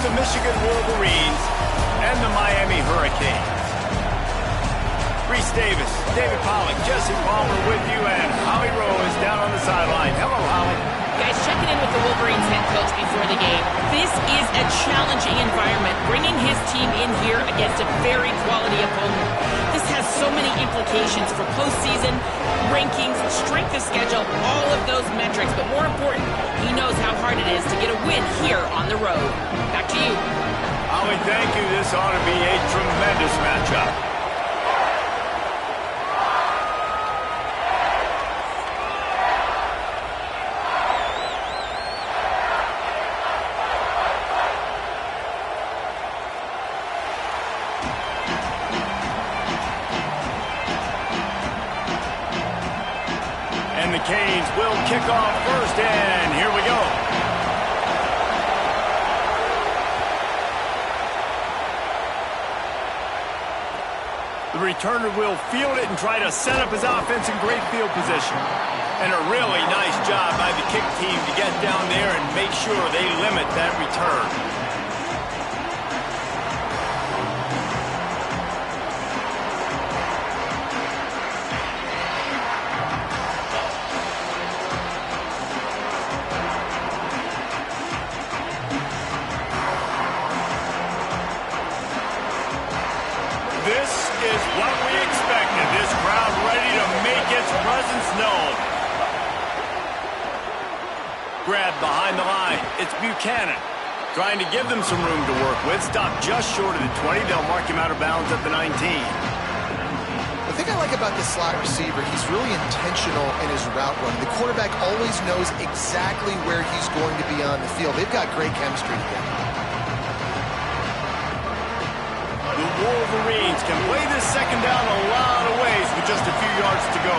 the Michigan Wolverines and the Miami Hurricanes. Reese Davis, David Pollack, Jesse Palmer with you, and Holly Rowe is down on the sideline. Hello, Holly. Guys, checking in with the Wolverines head coach before the game. This is a challenging environment, bringing his team in here against a very quality opponent. This has so many implications for postseason, rankings, strength of schedule, all of those metrics. But more important, he knows how hard it is to get a win here on the road. Back to you. Holly, thank you. This ought to be a tremendous matchup. And the Canes will kick off first, and here we go. The returner will field it and try to set up his offense in great field position. And a really nice job by the kick team to get down there and make sure they limit that return. This is what we expected. This crowd ready to make its presence known. Grabbed behind the line. It's Buchanan. Trying to give them some room to work with. Stopped just short of the 20. They'll mark him out of bounds at the 19. The thing I like about this slot receiver, he's really intentional in his route run. The quarterback always knows exactly where he's going to be on the field. They've got great chemistry together. The Wolverines can play this second down a lot of ways with just a few yards to go.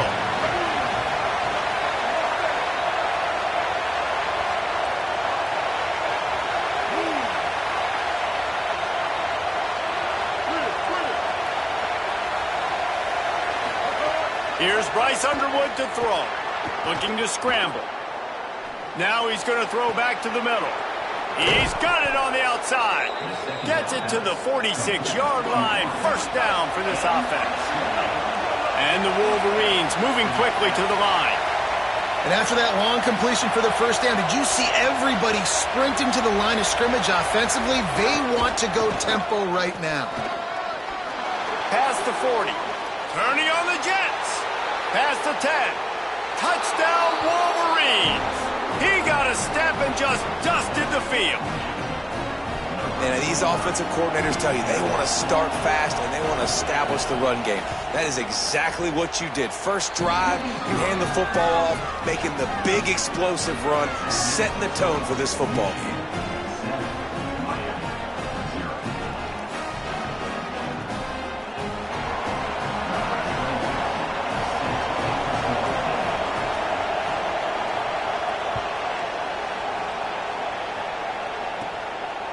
Here's Bryce Underwood to throw. Looking to scramble. Now he's going to throw back to the middle. He's got it on the outside. Gets it to the 46-yard line. First down for this offense. And the Wolverines moving quickly to the line. And after that long completion for the first down, did you see everybody sprinting to the line of scrimmage offensively? They want to go tempo right now. Past the 40. Turning on the Jets. Past the 10. Touchdown Wolverines. He got a step and just dusted the field. And these offensive coordinators tell you they want to start fast and they want to establish the run game. That is exactly what you did. First drive, you hand the football off, making the big explosive run, setting the tone for this football game.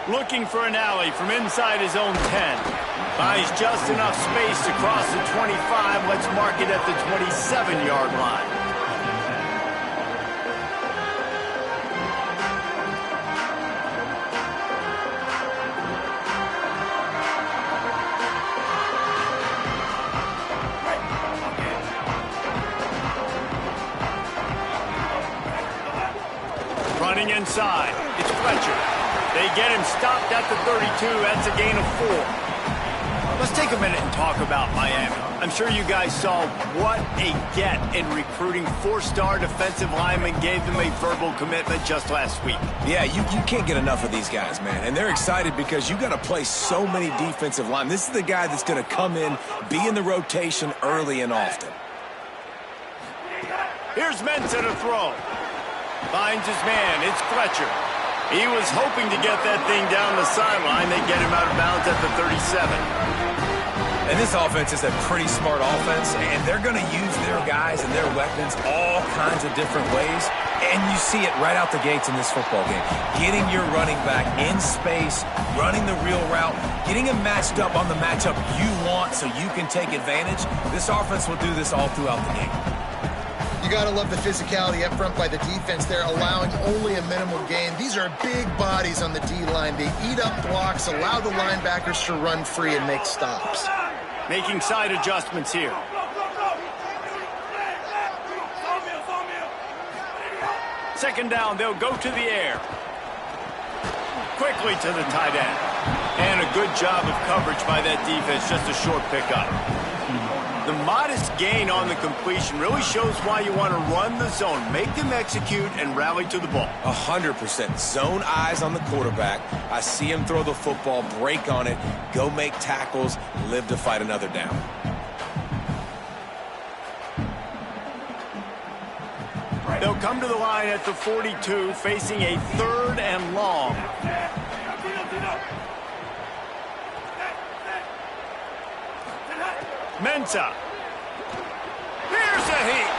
Looking for an alley from inside his own 10. Buys just enough space to cross the 25. Let's mark it at the 27-yard line. Running inside. It's Fletcher. They get him stopped at the 32. That's a gain of 4. Let's take a minute and talk about Miami. I'm sure you guys saw what a get in recruiting 4-star defensive linemen. Gave them a verbal commitment just last week. Yeah, you can't get enough of these guys, man. And they're excited because you got to play so many defensive linemen. This is the guy that's going to come in, be in the rotation early and often. Here's Mensah to throw. Finds his man. It's Fletcher. He was hoping to get that thing down the sideline. They get him out of bounds at the 37. And this offense is a pretty smart offense, and they're going to use their guys and their weapons all kinds of different ways. And you see it right out the gates in this football game. Getting your running back in space, running the real route, getting him matched up on the matchup you want so you can take advantage. This offense will do this all throughout the game. You got to love the physicality up front by the defense. They're allowing only a minimal gain. These are big bodies on the D-line. They eat up blocks, allow the linebackers to run free and make stops. Making side adjustments here. Second down, they'll go to the air. Quickly to the tight end. And a good job of coverage by that defense, just a short pickup. The modest gain on the completion really shows why you want to run the zone, make them execute, and rally to the ball. 100%. Zone eyes on the quarterback. I see him throw the football, break on it, go make tackles, live to fight another down. They'll come to the line at the 42, facing a 3rd and long. Mensah. Here's a heat.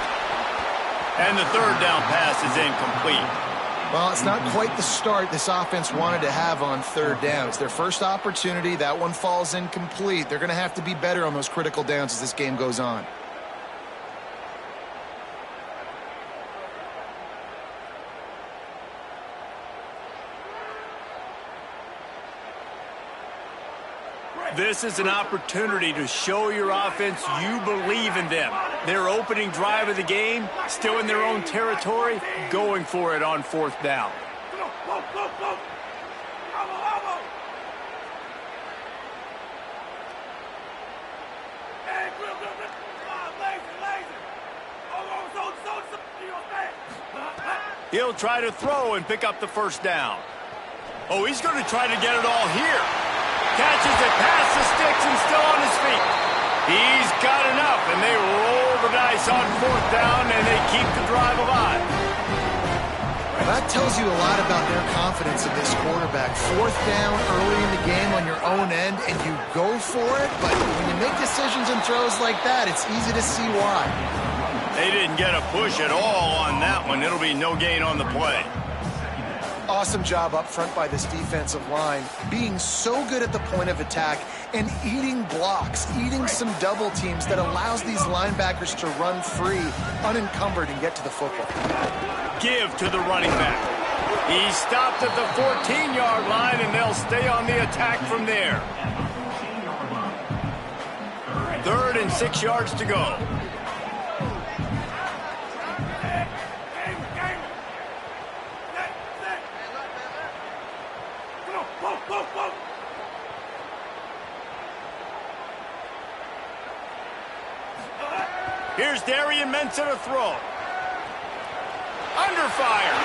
And the 3rd down pass is incomplete. Well, it's not quite the start this offense wanted to have on 3rd down. It's their first opportunity. That one falls incomplete. They're going to have to be better on those critical downs as this game goes on. This is an opportunity to show your offense you believe in them. Their opening drive of the game, still in their own territory, going for it on 4th down. He'll try to throw and pick up the 1st down. Oh, he's going to try to get it all here. Catches it past the sticks and still on his feet. He's got enough, and they roll the dice on 4th down, and they keep the drive alive. That tells you a lot about their confidence in this quarterback. 4th down early in the game on your own end, and you go for it, but when you make decisions and throws like that, it's easy to see why. They didn't get a push at all on that one. It'll be no gain on the play. Awesome job up front by this defensive line, being so good at the point of attack and eating blocks, eating some double teams that allows these linebackers to run free, unencumbered, and get to the football. Give to the running back. He stopped at the 14-yard line, and they'll stay on the attack from there. 3rd and 6 yards to go. Here's Darian Mensah to throw. Under fire.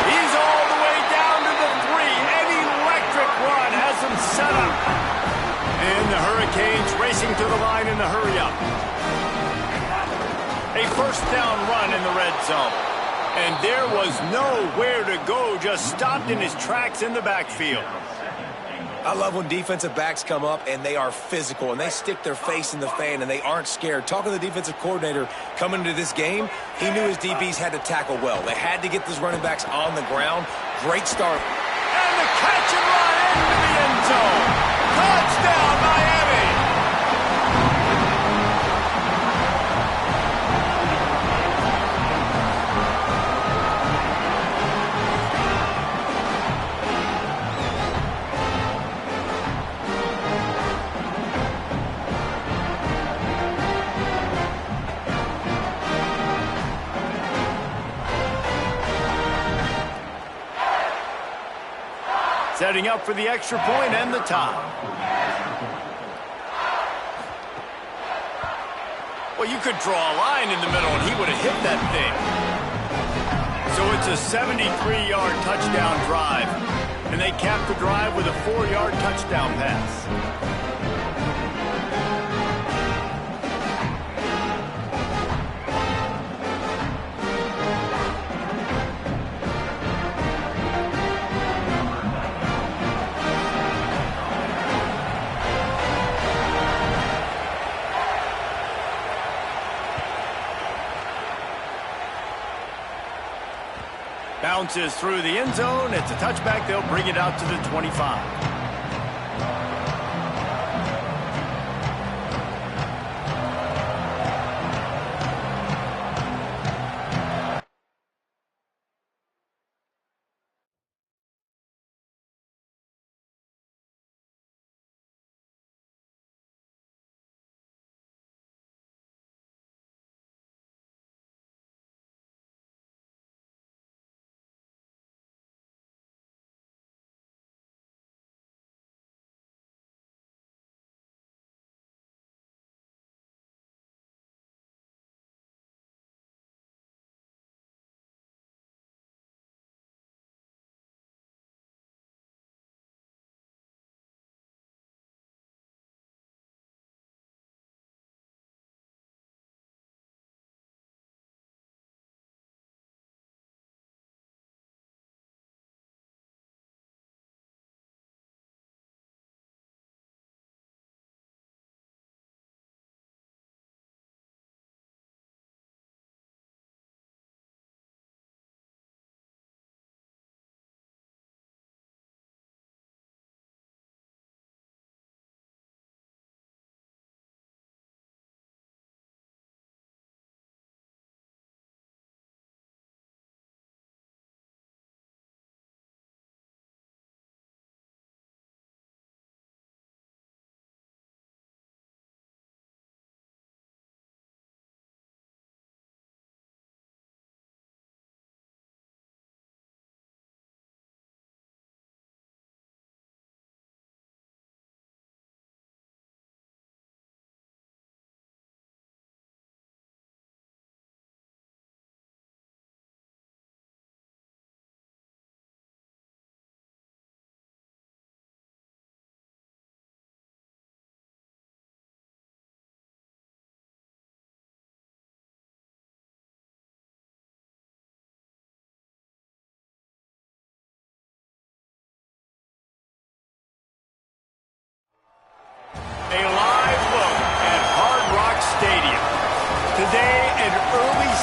He's all the way down to the 3. An electric run has him set up. And the Hurricanes racing to the line in the hurry-up. A 1st down run in the red zone. And there was nowhere to go, just stopped in his tracks in the backfield. I love when defensive backs come up and they are physical and they stick their face in the fan and they aren't scared. Talking to the defensive coordinator coming into this game, he knew his DBs had to tackle well. They had to get these running backs on the ground. Great start. And the catch and run into the end zone. Touchdown, Miami. Setting up for the extra point and the tie. Well, you could draw a line in the middle and he would have hit that thing. So it's a 73-yard touchdown drive. And they cap the drive with a 4-yard touchdown pass. Bounces through the end zone. It's a touchback. They'll bring it out to the 25.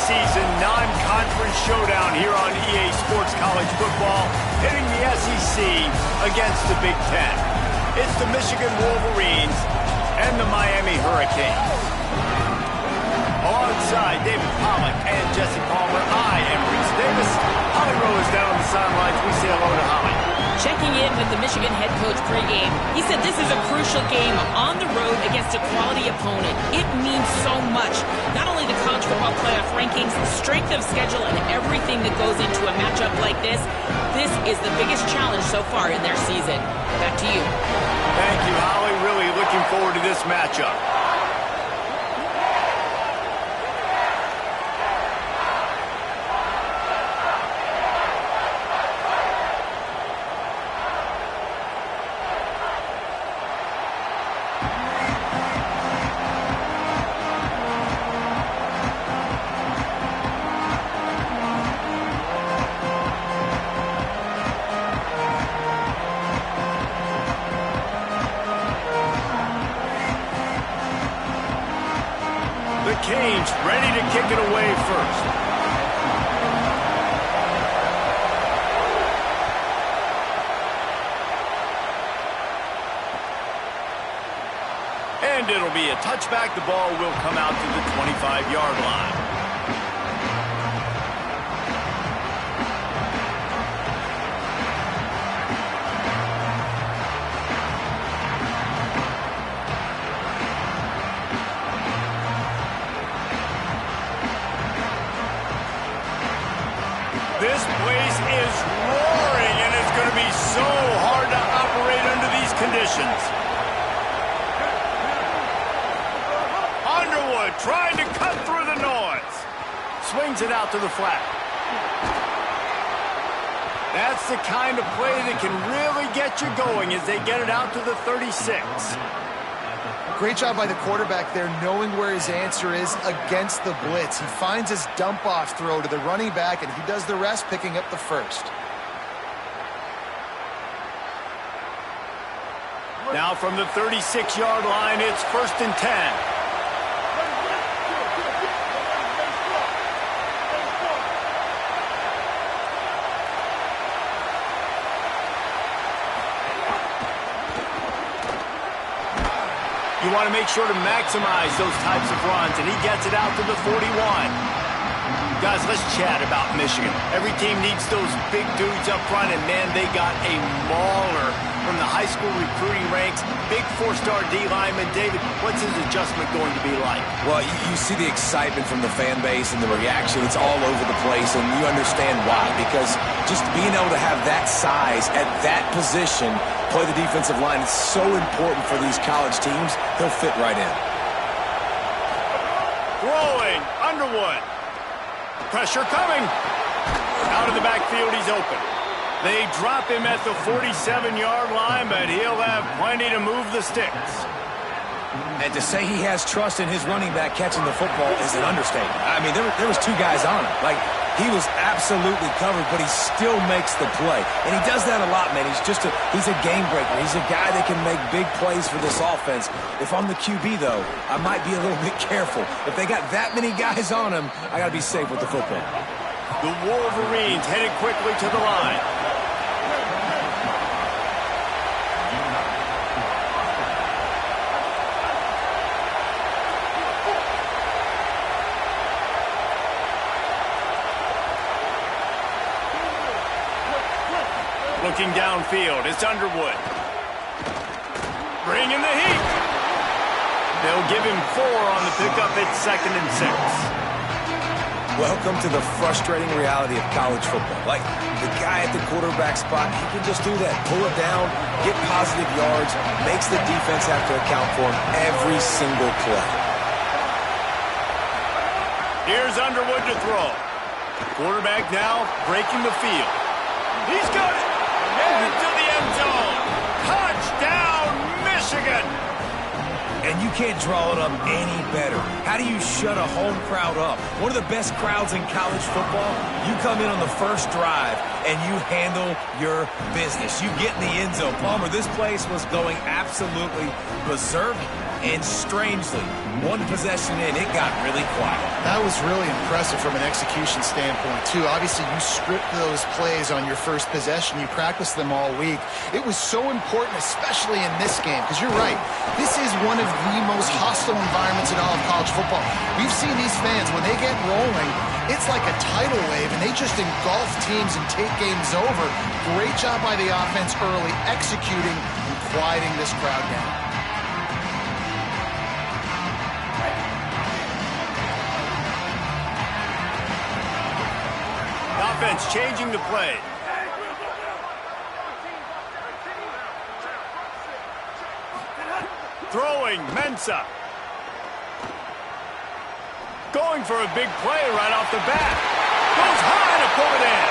preseason non-conference showdown here on EA Sports College Football, hitting the SEC against the Big Ten. It's the Michigan Wolverines and the Miami Hurricanes. Alongside David Pollack and Jesse Palmer, I am Reese Davis. Holly Rowe is down on the sidelines. We say hello to Holly. Checking in with the Michigan head coach pregame, he said this is a crucial game on the road against a quality opponent. It means so much. Not only the college football playoff rankings, strength of schedule, and everything that goes into a matchup like this. This is the biggest challenge so far in their season. Back to you. Thank you, Holly. Really looking forward to this matchup. The Canes ready to kick it away first. And it'll be a touchback. The ball will come out to the 25-yard line. This place is roaring, and it's going to be so hard to operate under these conditions. Underwood trying to cut through the noise. Swings it out to the flat. That's the kind of play that can really get you going as they get it out to the 36. Great job by the quarterback there, knowing where his answer is against the blitz. He finds his dump-off throw to the running back, and he does the rest, picking up the first. Now from the 36-yard line, it's 1st and 10. You want to make sure to maximize those types of runs, and he gets it out to the 41. Guys, let's chat about Michigan. Every team needs those big dudes up front, and man, they got a mauler from the high school recruiting ranks. Big 4-star D lineman. David, what's his adjustment going to be like? Well, you see the excitement from the fan base and the reaction. It's all over the place, and you understand why. Because just being able to have that size at that position, play the defensive line, it's so important for these college teams. He'll fit right in. Throwing, Underwood. Pressure coming. Out of the backfield, he's open. They drop him at the 47-yard line, but he'll have plenty to move the sticks. And to say he has trust in his running back catching the football is an understatement. I mean, there was two guys on him. Like, he was absolutely covered, but he still makes the play. And he does that a lot, man. He's a game breaker. He's a guy that can make big plays for this offense. If I'm the QB, though, I might be a little bit careful. If they got that many guys on him, I got to be safe with the football. The Wolverines headed quickly to the line. Looking downfield, it's Underwood. Bringing the heat. They'll give him 4 on the pickup at 2nd and 6. Welcome to the frustrating reality of college football. Like, the guy at the quarterback spot, he can just do that. Pull it down, get positive yards, makes the defense have to account for him every single play. Here's Underwood to throw. Quarterback now breaking the field. He's got it. Into the end zone. Touchdown, Michigan. And you can't draw it up any better. How do you shut a home crowd up? One of the best crowds in college football. You come in on the first drive and you handle your business. You get in the end zone. Palmer, this place was going absolutely berserk, and strangely, one possession in, it got really quiet. That was really impressive from an execution standpoint, too. Obviously, you stripped those plays on your first possession. You practiced them all week. It was so important, especially in this game, because you're right. This is one of the most hostile environments in all of college football. We've seen these fans, when they get rolling, it's like a tidal wave, and they just engulf teams and take games over. Great job by the offense early, executing and quieting this crowd down. Offense changing the play. Throwing, Mensah. Going for a big play right off the bat. Goes high to pull it in.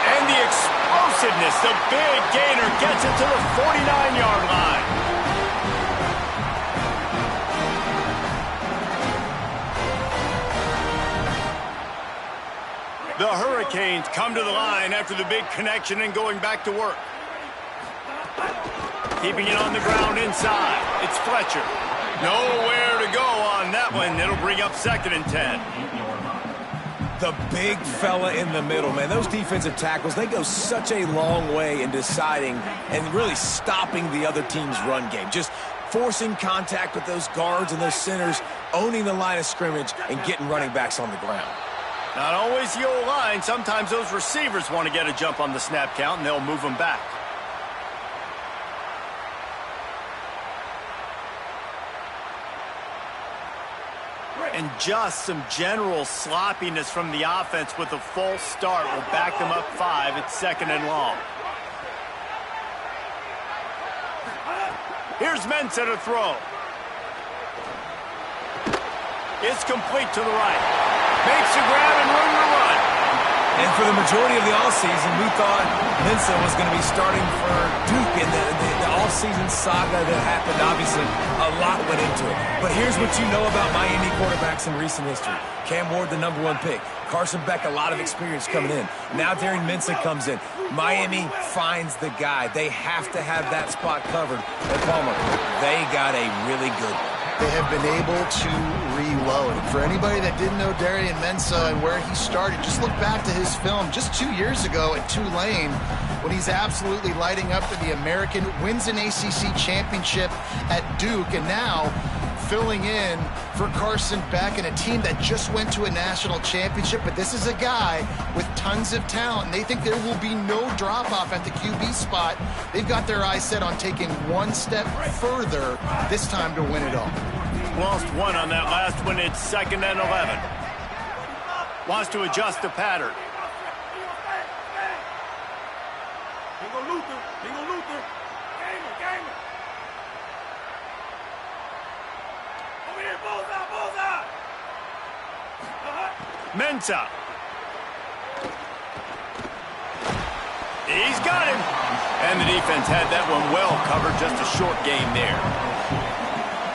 And the explosiveness, the big gainer gets it to the 49-yard line. The Hurricanes come to the line after the big connection and going back to work. Keeping it on the ground inside. It's Fletcher. Nowhere to go on that one. It'll bring up 2nd and 10. The big fella in the middle, man. Those defensive tackles, they go such a long way in deciding and really stopping the other team's run game. Just forcing contact with those guards and those centers, owning the line of scrimmage, and getting running backs on the ground. Not always the O-line. Sometimes those receivers want to get a jump on the snap count, and they'll move them back. And just some general sloppiness from the offense with a false start will back them up 5. It's 2nd and long. Here's Mensah to throw. It's complete to the right. Makes a grab and room to run. And for the majority of the offseason, we thought Mensah was going to be starting for Duke in the offseason saga that happened. Obviously, a lot went into it. But here's what you know about Miami quarterbacks in recent history. Cam Ward, the #1 pick. Carson Beck, a lot of experience coming in. Now Darren Mensah comes in. Miami finds the guy. They have to have that spot covered. And Palmer, they got a really good one. They have been able to reload. For anybody that didn't know Darian Mensah and where he started, just look back to his film just 2 years ago at Tulane when he's absolutely lighting up for the American, wins an ACC championship at Duke, and now filling in for Carson Beck and a team that just went to a national championship. But this is a guy with tons of talent. They think there will be no drop-off at the QB spot. They've got their eyes set on taking one step further this time to win it all. Lost one on that last one. It's 2nd and 11. Wants to adjust the pattern. Mensah. He's got him. And the defense had that one well covered. Just a short game there.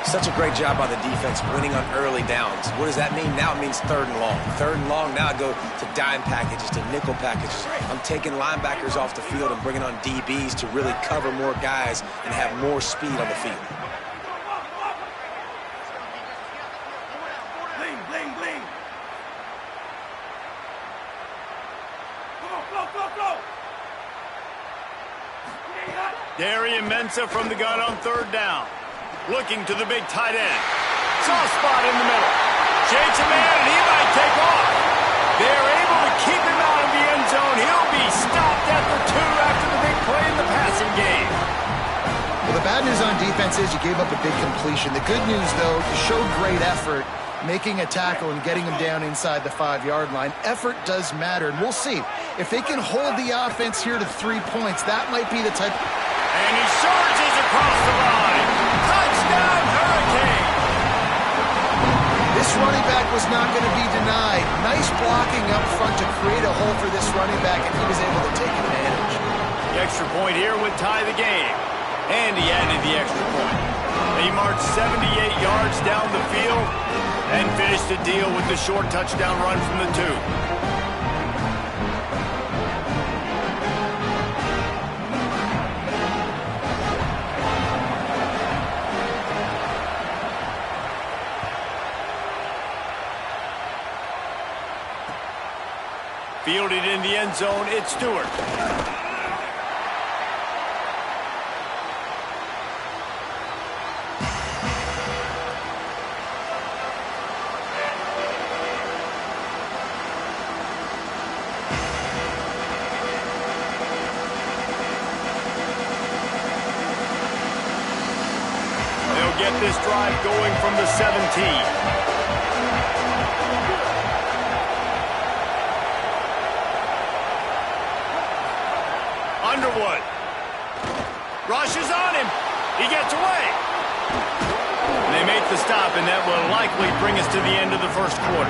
Such a great job by the defense winning on early downs. What does that mean? Now it means 3rd and long. 3rd and long, now I go to dime packages, to nickel packages. I'm taking linebackers off the field and bringing on DBs to really cover more guys and have more speed on the field. Darian Mensah from the gun on 3rd down. Looking to the big tight end. Soft spot in the middle. Shakes a man, and he might take off. They're able to keep him out of the end zone. He'll be stopped at the 2 after the big play in the passing game. Well, the bad news on defense is you gave up a big completion. The good news, though, you showed great effort making a tackle and getting him down inside the 5-yard line. Effort does matter, and we'll see. If they can hold the offense here to 3 points, that might be the type. And he surges across the line. Touchdown, Hurricane! This running back was not going to be denied. Nice blocking up front to create a hole for this running back, and he was able to take advantage. The extra point here would tie the game. And he added the extra point. They marched 78 yards down the field and finished the deal with the short touchdown run from the 2. Fielded in the end zone, it's Stewart. They'll get this drive going from the 17. Underwood rushes on him. He gets away. They make the stop, and that will likely bring us to the end of the first quarter.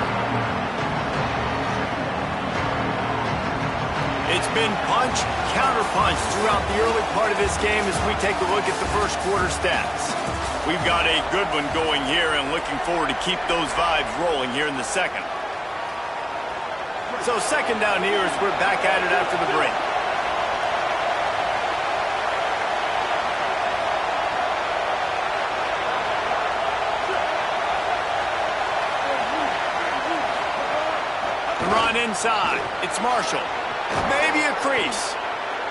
It's been punch, counter-punch throughout the early part of this game as we take a look at the first quarter stats. We've got a good one going here and looking forward to keep those vibes rolling here in the second. So second down here as we're back at it after the break. Run inside. It's Marshall. Maybe a crease.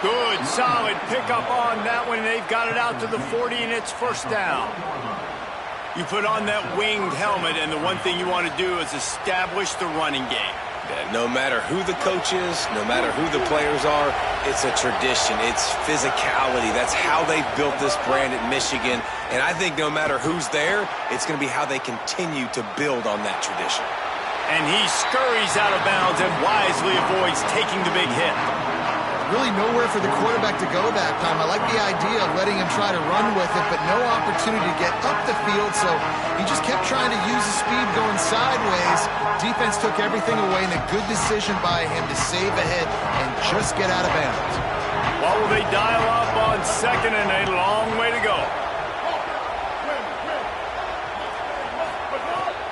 Good, solid pickup on that one. They've got it out to the 40, and it's first down. You put on that winged helmet, and the one thing you want to do is establish the running game. No matter who the coach is, no matter who the players are, it's a tradition. It's physicality. That's how they built this brand at Michigan. And I think no matter who's there, it's going to be how they continue to build on that tradition. And he scurries out of bounds and wisely avoids taking the big hit. Really nowhere for the quarterback to go that time. I like the idea of letting him try to run with it, but no opportunity to get up the field, so he just kept trying to use the speed going sideways. Defense took everything away, and a good decision by him to save a hit and just get out of bounds. What will they dial up on second and a long way to go?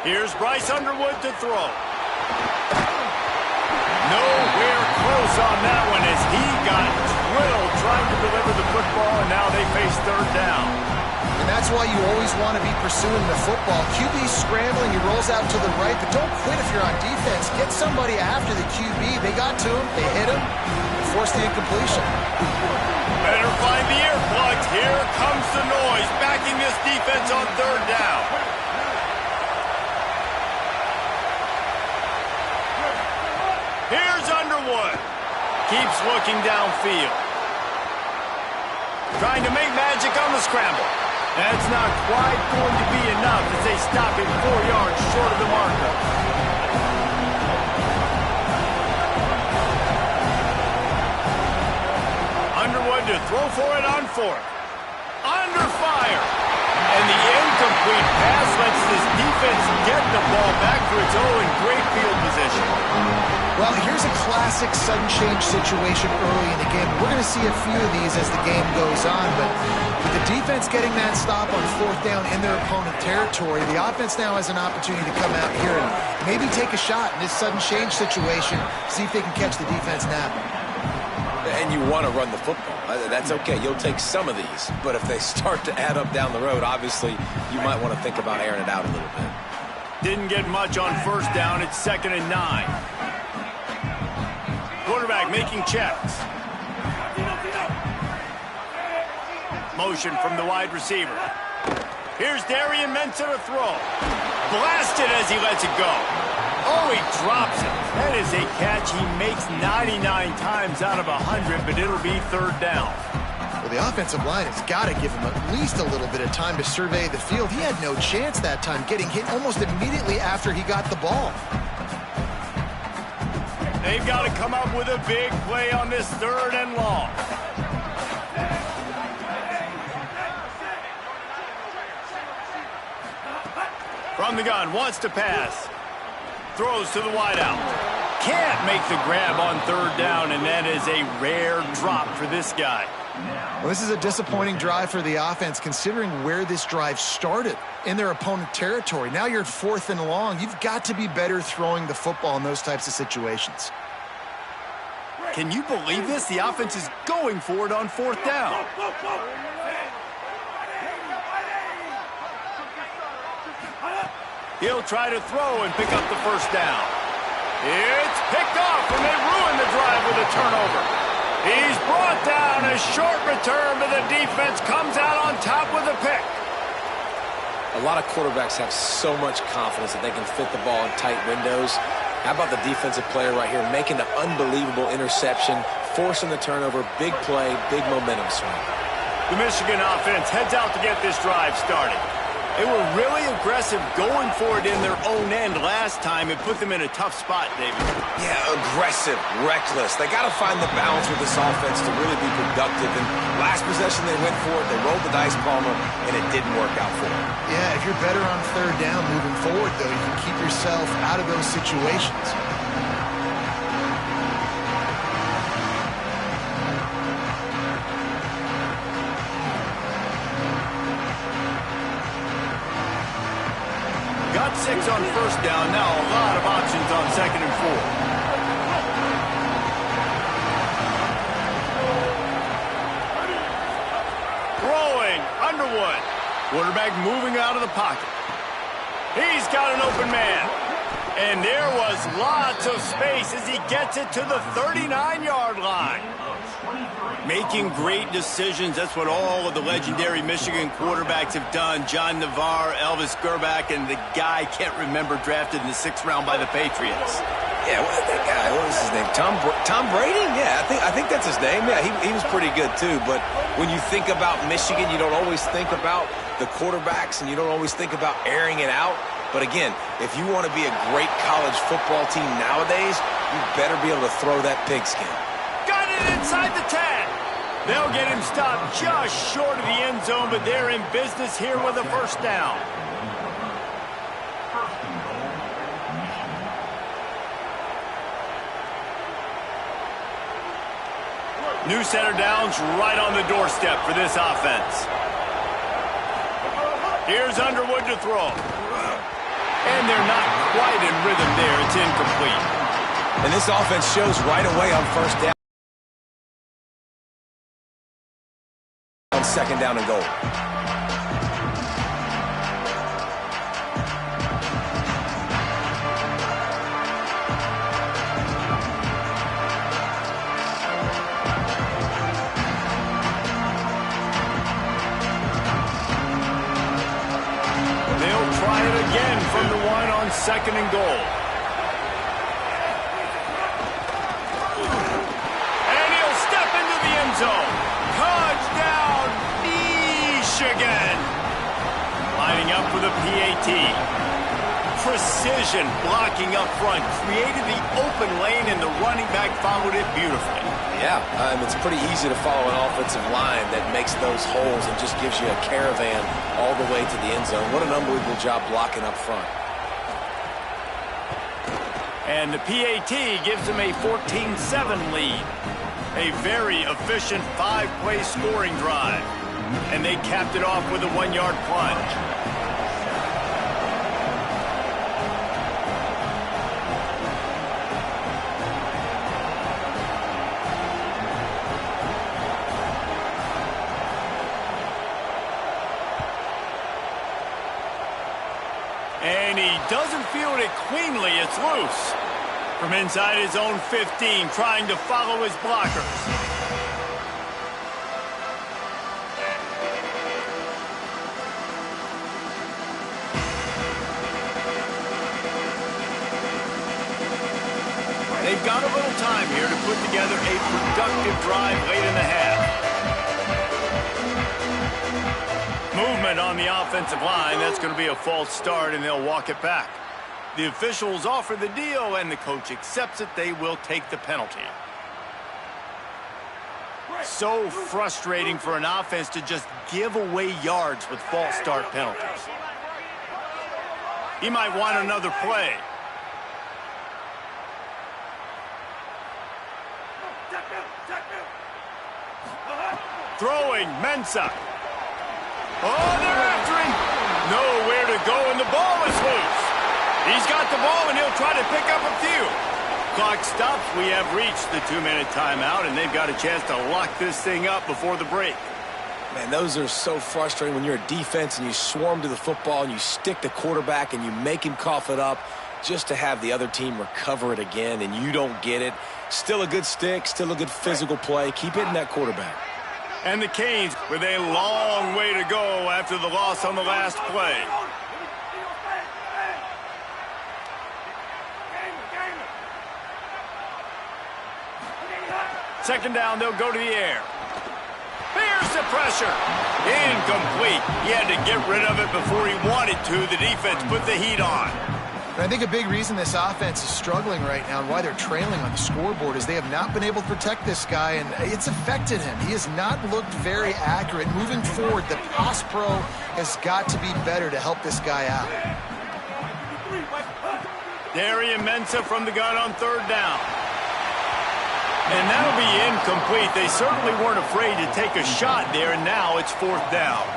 Here's Bryce Underwood to throw. Nowhere close on that one as he got thrilled trying to deliver the football, and now they face third down. And that's why you always want to be pursuing the football. QB's scrambling, he rolls out to the right, but don't quit if you're on defense. Get somebody after the QB. They got to him, they hit him, and forced the incompletion. Better find the earplugs. Here comes the noise, backing this defense on third down. Here's Underwood. Keeps looking downfield. Trying to make magic on the scramble. That's not quite going to be enough as they stop him 4 yards short of the marker. Underwood to throw for it on fourth. Under fire. And the incomplete pass lets this defense get the ball back for its own great field position. Well, here's a classic sudden change situation early in the game. We're going to see a few of these as the game goes on, but with the defense getting that stop on fourth down in their opponent territory, the offense now has an opportunity to come out here and maybe take a shot in this sudden change situation, see if they can catch the defense napping. And you want to run the football. That's okay. You'll take some of these. But if they start to add up down the road, obviously, you might want to think about airing it out a little bit. Didn't get much on first down. It's 2nd and 9. Quarterback making checks. Motion from the wide receiver. Here's Darian Mensah to throw. Blasted as he lets it go. Oh, he drops it. That is a catch he makes 99 times out of 100, but it'll be third down. Well, the offensive line has got to give him at least a little bit of time to survey the field. He had no chance that time, getting hit almost immediately after he got the ball. They've got to come up with a big play on this 3rd and long. From the gun, wants to pass. Throws to the wideout. Can't make the grab on third down, and that is a rare drop for this guy. Well, this is a disappointing drive for the offense considering where this drive started, in their opponent territory. Now you're at 4th and long. You've got to be better throwing the football in those types of situations. Can you believe this? The offense is going for it on 4th down. He'll try to throw and pick up the first down. It's picked off, and they ruin the drive with a turnover. He's brought down. A short return, but the defense comes out on top with a pick. A lot of quarterbacks have so much confidence that they can fit the ball in tight windows. How about the defensive player right here making the unbelievable interception, forcing the turnover, big play, big momentum swing. The Michigan offense heads out to get this drive started. They were really aggressive going for it in their own end last time. It put them in a tough spot, David. Yeah, aggressive, reckless. They got to find the balance with this offense to really be productive. And last possession, they went for it. They rolled the dice, Palmer, and it didn't work out for them. Yeah, if you're better on 3rd down moving forward, though, you can keep yourself out of those situations. Got 6 on 1st down. Now a lot of options on 2nd and 4. Throwing, Underwood. Quarterback moving out of the pocket. He's got an open man. And there was lots of space as he gets it to the 39-yard line. Making great decisions. That's what all of the legendary Michigan quarterbacks have done. John Navarre, Elvis Grbac, and the guy, can't remember, drafted in the 6th round by the Patriots. Yeah, that guy, what was his name? Tom Brady? Yeah, I think that's his name. Yeah, he was pretty good too. But when you think about Michigan, you don't always think about the quarterbacks, and you don't always think about airing it out. But again, if you want to be a great college football team nowadays, you better be able to throw that pigskin. Got it inside the 10. They'll get him stopped just short of the end zone, but they're in business here with a 1st down. New set of downs right on the doorstep for this offense. Here's Underwood to throw. And they're not quite in rhythm there. It's incomplete. And this offense shows right away on 1st down. On 2nd down and goal. They'll try it again from the 1 on 2nd and goal. And he'll step into the end zone. Touchdown, Michigan. Lining up for the PAT. Precision blocking up front. Created the open lane, and the running back followed it beautifully. Yeah, it's pretty easy to follow an offensive line that makes those holes and just gives you a caravan all the way to the end zone. What an unbelievable job blocking up front. And the PAT gives them a 14-7 lead. A very efficient 5-play scoring drive. And they capped it off with a 1-yard plunge. And he doesn't field it cleanly. It's loose. From inside his own 15, trying to follow his blockers. They've got a little time here to put together a productive drive late in the half. Movement on the offensive line. That's going to be a false start, and they'll walk it back. The officials offer the deal, and the coach accepts it. They will take the penalty. So frustrating for an offense to just give away yards with false start penalties. He might want another play. Throwing, Mensah. Oh, they're after him. Nowhere to go, and the ball is loose. He's got the ball, and he'll try to pick up a few. Clock stops. We have reached the 2-minute timeout, and they've got a chance to lock this thing up before the break. Man, those are so frustrating when you're a defense and you swarm to the football and you stick the quarterback and you make him cough it up just to have the other team recover it again and you don't get it. Still a good stick, still a good physical play. Keep hitting that quarterback. And the Canes with a long way to go after the loss on the last play. Second down, they'll go to the air. Here's the pressure. Incomplete. He had to get rid of it before he wanted to. The defense put the heat on. And I think a big reason this offense is struggling right now and why they're trailing on the scoreboard is they have not been able to protect this guy, and it's affected him. He has not looked very accurate. Moving forward, the pass pro has got to be better to help this guy out. Darian Mensah from the gun on third down. And that'll be incomplete. They certainly weren't afraid to take a shot there, and now it's fourth down.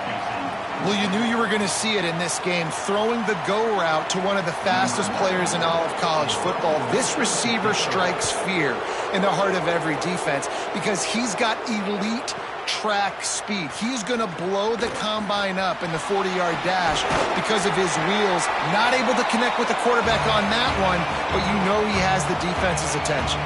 Well, you knew you were going to see it in this game, throwing the go route to one of the fastest players in all of college football. This receiver strikes fear in the heart of every defense because he's got elite track speed. He's going to blow the combine up in the 40-yard dash because of his wheels. Not able to connect with the quarterback on that one, but you know he has the defense's attention.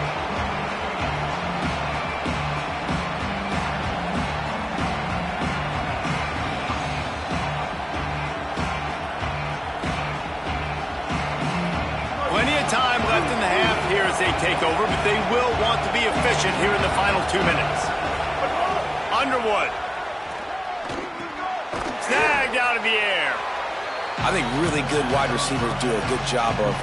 Time left in the half here as they take over, but they will want to be efficient here in the final 2 minutes. Underwood. Snagged out of the air. I think really good wide receivers do a good job of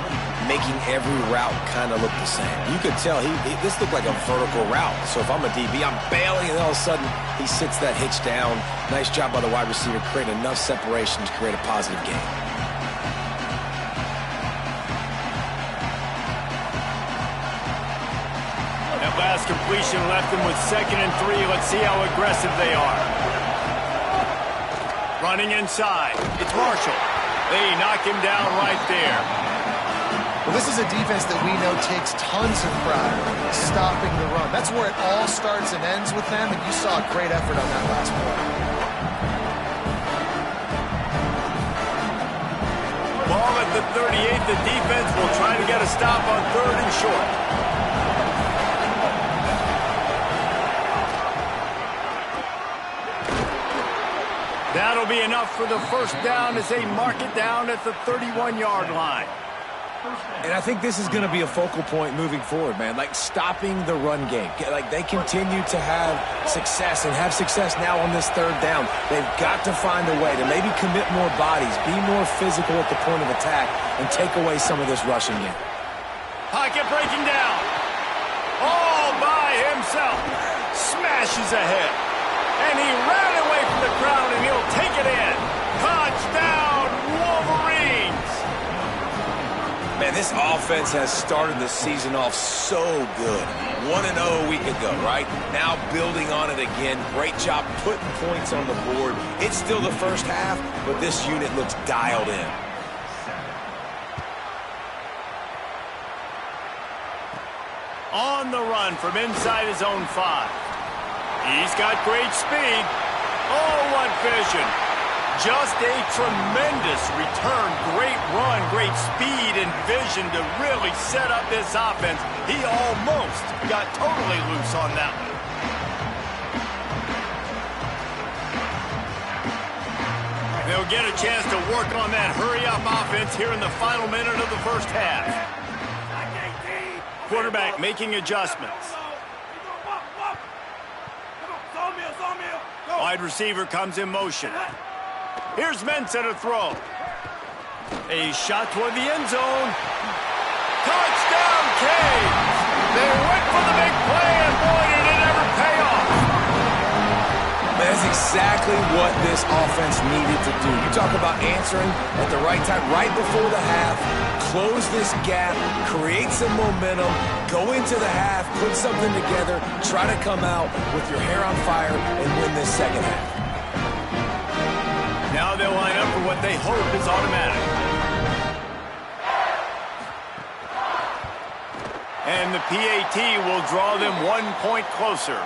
making every route kind of look the same. You could tell this looked like a vertical route. So if I'm a DB, I'm bailing, and all of a sudden he sits that hitch down. Nice job by the wide receiver, creating enough separation to create a positive game. Last completion left them with 2nd and 3. Let's see how aggressive they are. Running inside. It's Marshall. They knock him down right there. Well, this is a defense that we know takes tons of pride stopping the run. That's where it all starts and ends with them, and you saw a great effort on that last play. Ball at the 38. The defense will try to get a stop on 3rd and short. That'll be enough for the first down as they mark it down at the 31-yard line. And I think this is going to be a focal point moving forward, man. Like stopping the run game. Like they continue to have success and have success now on this 3rd down. They've got to find a way to maybe commit more bodies, be more physical at the point of attack, and take away some of this rushing game. Pocket breaking down. All by himself. Smashes ahead. And he ran away from the crowd, and he'll take it in. Touchdown, Wolverines! Man, this offense has started the season off so good. 1-0 a week ago, right? Now building on it again. Great job putting points on the board. It's still the first half, but this unit looks dialed in. On the run from inside his own 5. He's got great speed. Oh, what vision. Just a tremendous return. Great run, great speed and vision to really set up this offense. He almost got totally loose on that one. They'll get a chance to work on that hurry-up offense here in the final minute of the first half. Quarterback making adjustments. Wide receiver comes in motion. Here's Mensah to throw. A shot toward the end zone. Touchdown, Canes! They went for the big play, and boy, did it ever pay off. Man, That is exactly what this offense needed to do. You talk about answering at the right time, right before the half, close this gap, create some momentum, go into the half, put something together, try to come out with your hair on fire and win this second half. Now they'll line up for what they hope is automatic. And the PAT will draw them 1 point closer.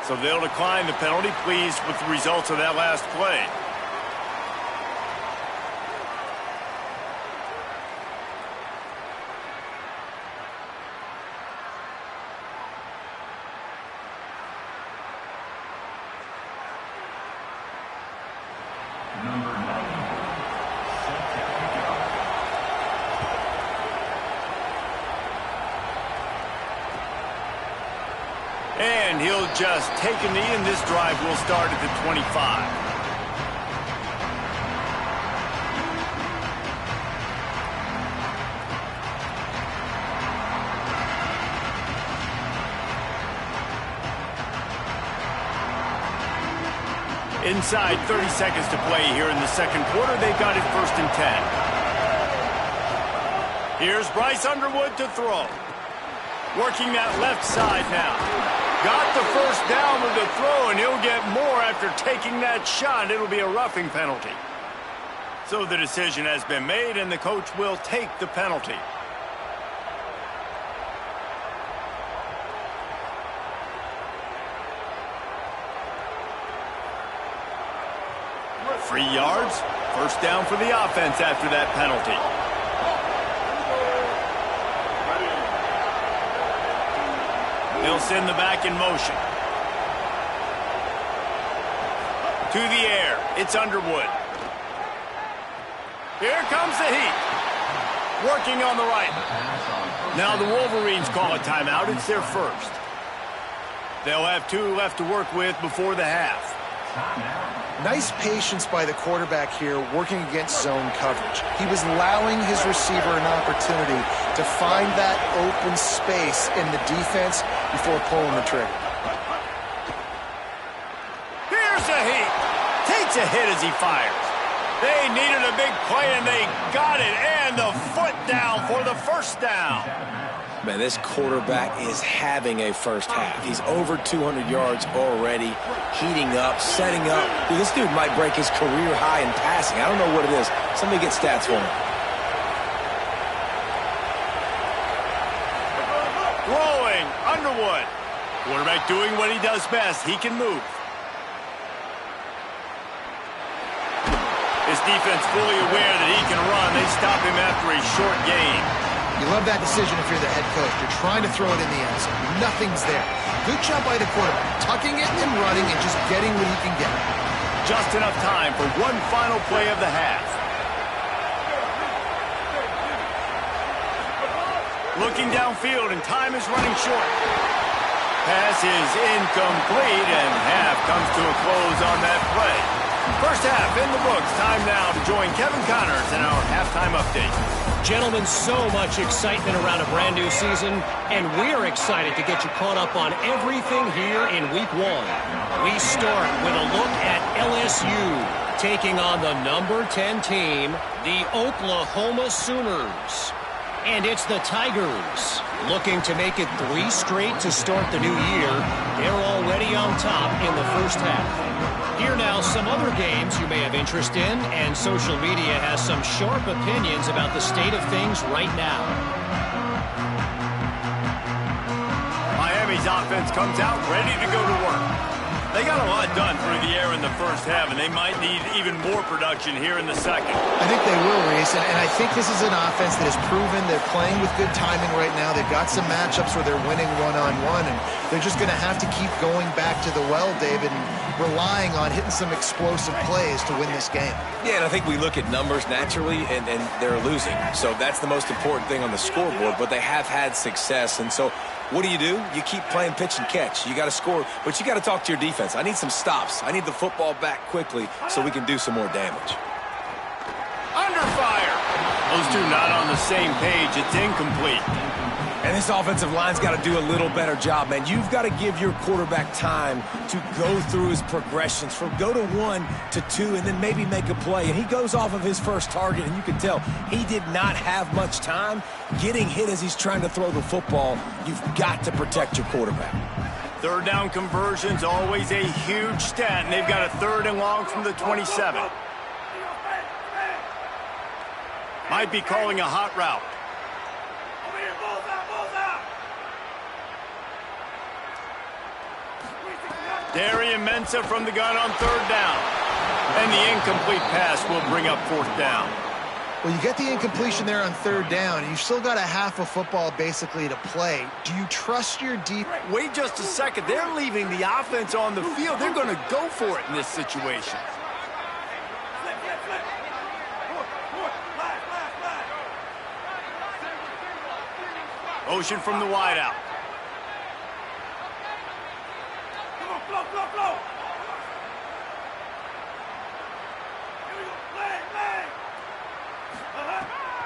So they'll decline the penalty, pleased with the results of that last play. And he'll just take a knee, and this drive will start at the 25. Inside 30 seconds to play here in the second quarter. They've got it 1st and 10. Here's Bryce Underwood to throw. Working that left side now. Got the first down with the throw, and he'll get more after taking that shot. It'll be a roughing penalty. So the decision has been made, and the coach will take the penalty. Free yards. First down for the offense after that penalty. They'll send the back in motion. To the air. It's Underwood. Here comes the heat. Working on the right. Now the Wolverines call a timeout. It's their first. They'll have 2 left to work with before the half. Nice patience by the quarterback here, working against zone coverage. He was allowing his receiver an opportunity to find that open space in the defense before pulling the trigger. Here's a heat. Takes a hit as he fires. They needed a big play, and they got it. And the foot down for the first down. Man, this quarterback is having a first half. He's over 200 yards already, heating up, setting up. Dude, this dude might break his career high in passing. I don't know what it is. Somebody get stats for him. Throwing, Underwood. Quarterback doing what he does best. He can move. His defense fully aware that he can run. They stop him after a short gain. You love that decision if you're the head coach. You're trying to throw it in the end zone. Nothing's there. Good job by the quarterback. Tucking it and running and just getting what he can get. Just enough time for one final play of the half. Looking downfield, and time is running short. Pass is incomplete, and half comes to a close on that play. First half in the books. Time now to join Kevin Connors in our halftime update. Gentlemen, so much excitement around a brand new season, and we're excited to get you caught up on everything here in Week 1. We start with a look at LSU taking on the number 10 team, the Oklahoma Sooners. And it's the Tigers looking to make it 3 straight to start the new year. They're already on top in the first half. Here now, some other games you may have interest in, and social media has some sharp opinions about the state of things right now. Miami's offense comes out ready to go to work. They got a lot done through the air in the first half, and they might need even more production here in the second. I think they will, Reese, and I think this is an offense that has proven they're playing with good timing right now. They've got some matchups where they're winning one-on-one, and they're just going to have to keep going back to the well, David, and relying on hitting some explosive plays to win this game. Yeah, and I think we look at numbers naturally, and they're losing. So that's the most important thing on the scoreboard, but they have had success. And so what do? You keep playing pitch and catch. You got to score, but you got to talk to your defense. I need some stops. I need the football back quickly so we can do some more damage. Under fire. Those two not on the same page. It's incomplete. And this offensive line's got to do a little better job, man. You've got to give your quarterback time to go through his progressions from go to 1 to 2 and then maybe make a play. And he goes off of his first target, and you can tell he did not have much time getting hit as he's trying to throw the football. You've got to protect your quarterback. Third down conversion's always a huge stat, and they've got a 3rd and long from the 27. Might be calling a hot route. Darian Mensah from the gun on 3rd down. And the incomplete pass will bring up 4th down. Well, you get the incompletion there on 3rd down, and you've still got a half a football basically to play. Do you trust your deep? Wait just a second. They're leaving the offense on the field. They're going to go for it in this situation. Motion from the wideout.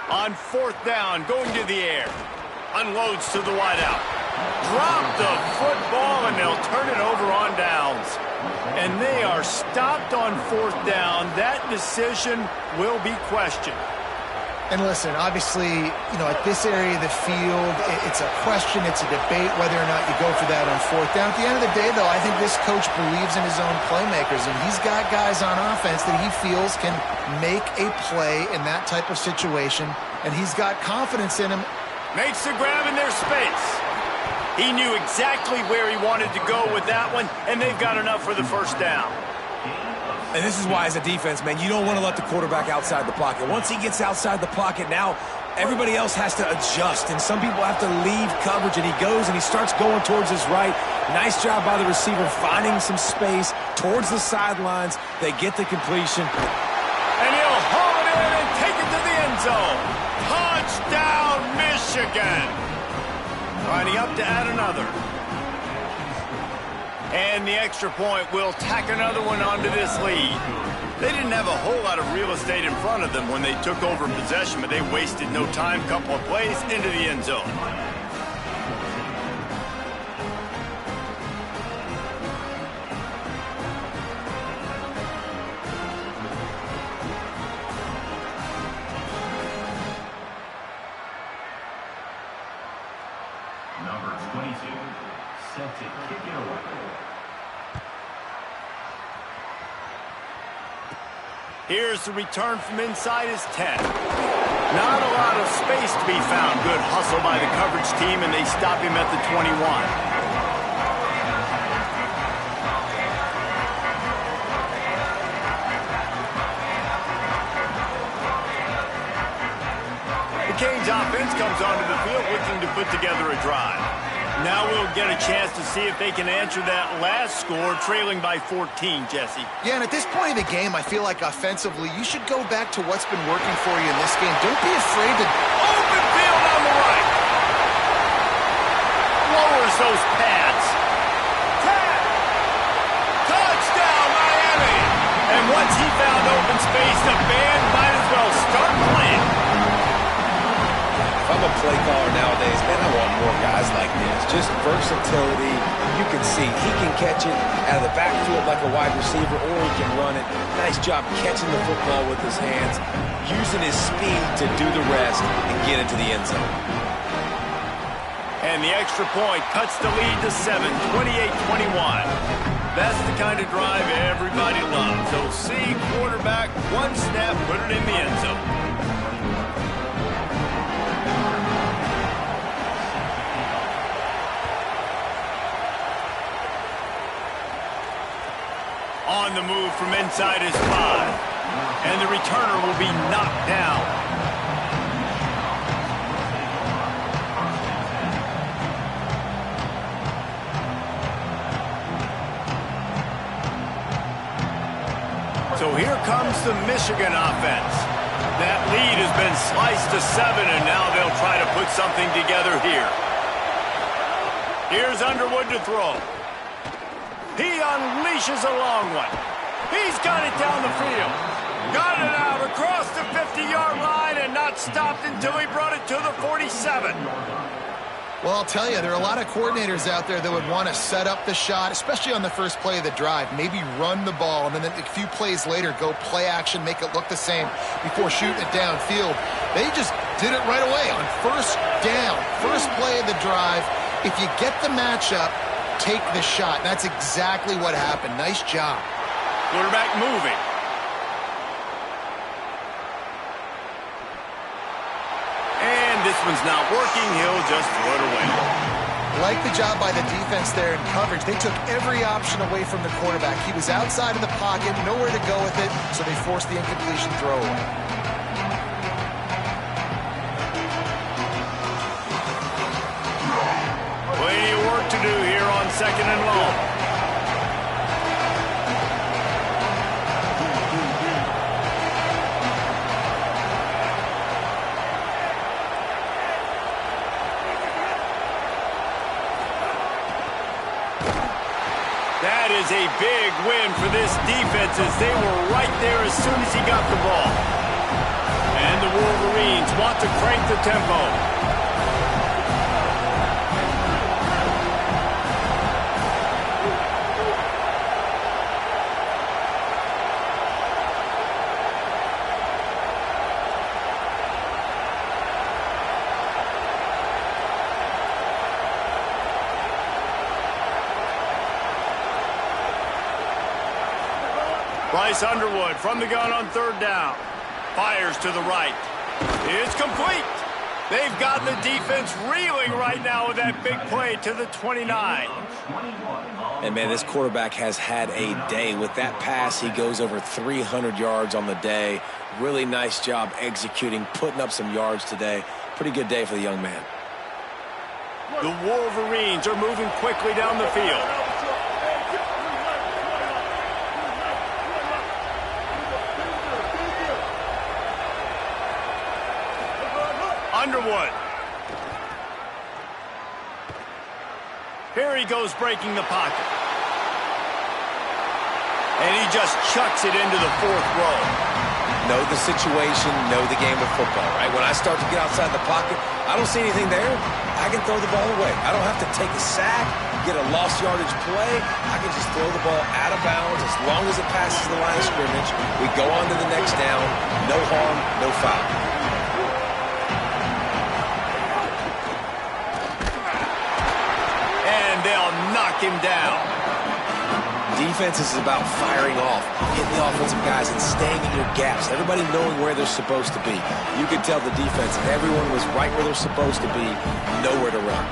On 4th down, going to the air. Unloads to the wideout. Drop the football, and they'll turn it over on downs. And they are stopped on 4th down. That decision will be questioned. And listen, obviously, you know, at this area of the field, it's a question, it's a debate whether or not you go for that on 4th down. At the end of the day, though, I think this coach believes in his own playmakers, and he's got guys on offense that he feels can make a play in that type of situation, and he's got confidence in him. Makes the grab in their space. He knew exactly where he wanted to go with that one, and they've got enough for the 1st down. And this is why, as a defense, man, you don't want to let the quarterback outside the pocket. Once he gets outside the pocket, now everybody else has to adjust, and some people have to leave coverage, and he goes and he starts going towards his right. Nice job by the receiver finding some space towards the sidelines. They get the completion. And he'll haul it in and take it to the end zone. Touchdown, Michigan. Lining up to add another. And the extra point will tack another one onto this lead. They didn't have a whole lot of real estate in front of them when they took over possession, but they wasted no time. Couple of plays into the end zone. Number 22, set to kick it away. Here's the return from inside his 10. Not a lot of space to be found. Good hustle by the coverage team, and they stop him at the 21. The Canes offense comes onto the field looking to put together a drive. Now we'll get a chance to see if they can answer that last score, trailing by 14, Jesse. Yeah, and at this point of the game, I feel like offensively, you should go back to what's been working for you in this game. Don't be afraid to... Open field on the right. Lowers those pads. Touchdown, Miami. And once he found open space, the band might as well start playing. If I'm a play caller nowadays, man, I want more guys like this. Just versatility. You can see he can catch it out of the backfield like a wide receiver, or he can run it. Nice job catching the football with his hands, using his speed to do the rest and get into the end zone. And the extra point cuts the lead to 7, 28-21. That's the kind of drive everybody loves. So see quarterback, one snap, put it in the end zone. On the move from inside his 5. And the returner will be knocked down. So here comes the Michigan offense. That lead has been sliced to 7, and now they'll try to put something together here. Here's Underwood to throw. He unleashes a long one. He's got it down the field. Got it out across the 50-yard line and not stopped until he brought it to the 47. Well, I'll tell you, there are a lot of coordinators out there that would want to set up the shot, especially on the first play of the drive, maybe run the ball, and then a few plays later go play action, make it look the same before shooting it downfield. They just did it right away on first down, first play of the drive. If you get the matchup, take the shot. And that's exactly what happened. Nice job. Quarterback moving. And this one's not working. He'll just throw it away. Like the job by the defense there in coverage. They took every option away from the quarterback. He was outside of the pocket, nowhere to go with it, so they forced the incompletion throw away. Plenty of work to do here on 2nd and long. That is a big win for this defense as they were right there as soon as he got the ball. And the Wolverines want to crank the tempo. Bryce Underwood from the gun on 3rd down. Fires to the right. It's complete. They've got the defense reeling right now with that big play to the 29. And, man, this quarterback has had a day. With that pass, he goes over 300 yards on the day. Really nice job executing, putting up some yards today. Pretty good day for the young man. The Wolverines are moving quickly down the field. Underwood. Here he goes breaking the pocket. And he just chucks it into the 4th row. Know the situation, know the game of football, right? When I start to get outside the pocket, I don't see anything there. I can throw the ball away. I don't have to take a sack, get a lost yardage play. I can just throw the ball out of bounds as long as it passes the line of scrimmage. We go on to the next down. No harm, no foul. They'll knock him down. Defense is about firing off, hitting the offensive guys and staying in your gaps. Everybody knowing where they're supposed to be. You could tell the defense, everyone was right where they're supposed to be, nowhere to run.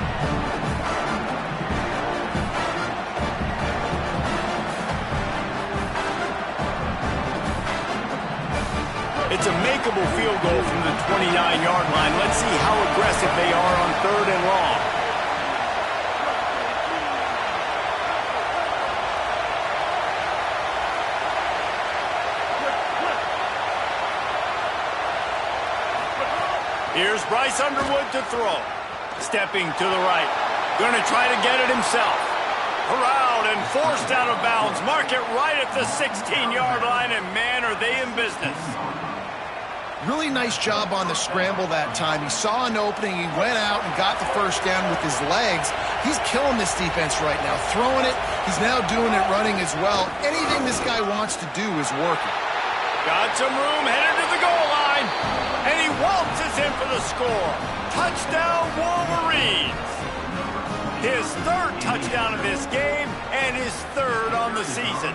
It's a makeable field goal from the 29-yard line. Let's see how aggressive they are on 3rd and long. Here's Bryce Underwood to throw. Stepping to the right. Going to try to get it himself. Corralled and forced out of bounds. Mark it right at the 16-yard line, and man, are they in business. Really nice job on the scramble that time. He saw an opening. He went out and got the first down with his legs. He's killing this defense right now. Throwing it. He's now doing it running as well. Anything this guy wants to do is working. Got some room, headed to the goal line. And he waltzes in for the score. Touchdown, Wolverines. His 3rd touchdown of this game and his 3rd on the season.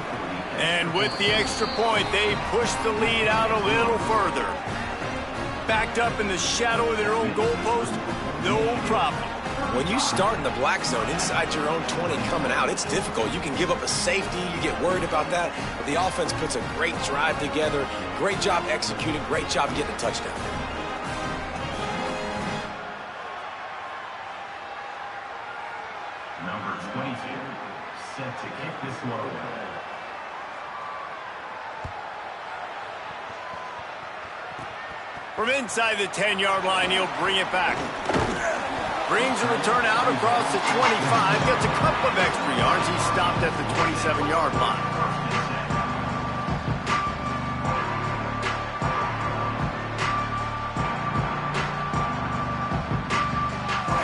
And with the extra point, they push the lead out a little further. Backed up in the shadow of their own goalpost, no problem. When you start in the black zone inside your own 20 coming out, it's difficult. You can give up a safety. You get worried about that. But the offense puts a great drive together. Great job executing. Great job getting a touchdown. Number 22, set to kick this one away. From inside the 10-yard line, he'll bring it back. Brings a return out across the 25. Gets a couple of extra yards. He's stopped at the 27-yard line.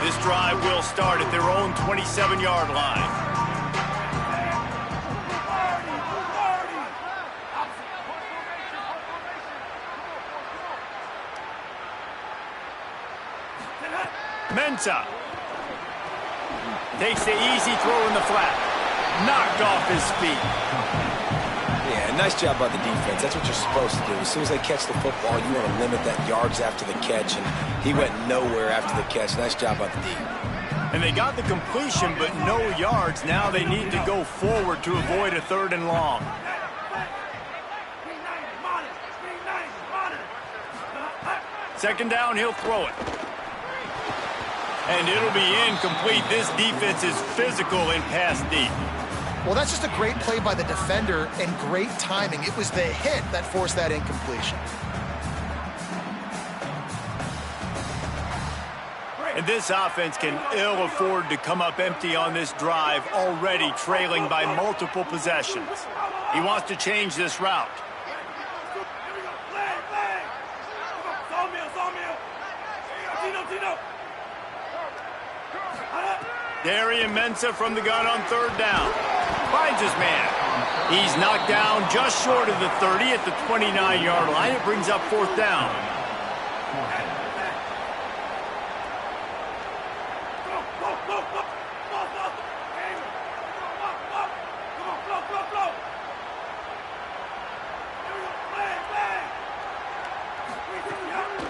This drive will start at their own 27-yard line. Mensah takes the easy throw in the flat. Knocked off his feet. Yeah, nice job by the defense. That's what you're supposed to do. As soon as they catch the football, you want to limit that yards after the catch, and he went nowhere after the catch. Nice job by the D. And they got the completion, but no yards. Now they need to go forward to avoid a 3rd and long. Second down, he'll throw it. And it'll be incomplete. This defense is physical in pass deep. Well, that's just a great play by the defender and great timing. It was the hit that forced that incompletion. And this offense can ill afford to come up empty on this drive, already trailing by multiple possessions. He wants to change this route. Darian Mensah from the gun on 3rd down. Finds his man. He's knocked down just short of the 30 at the 29-yard line. It brings up 4th down.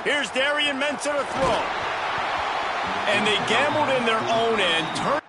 Here's Darian Mensah to throw. And they gambled in their own end.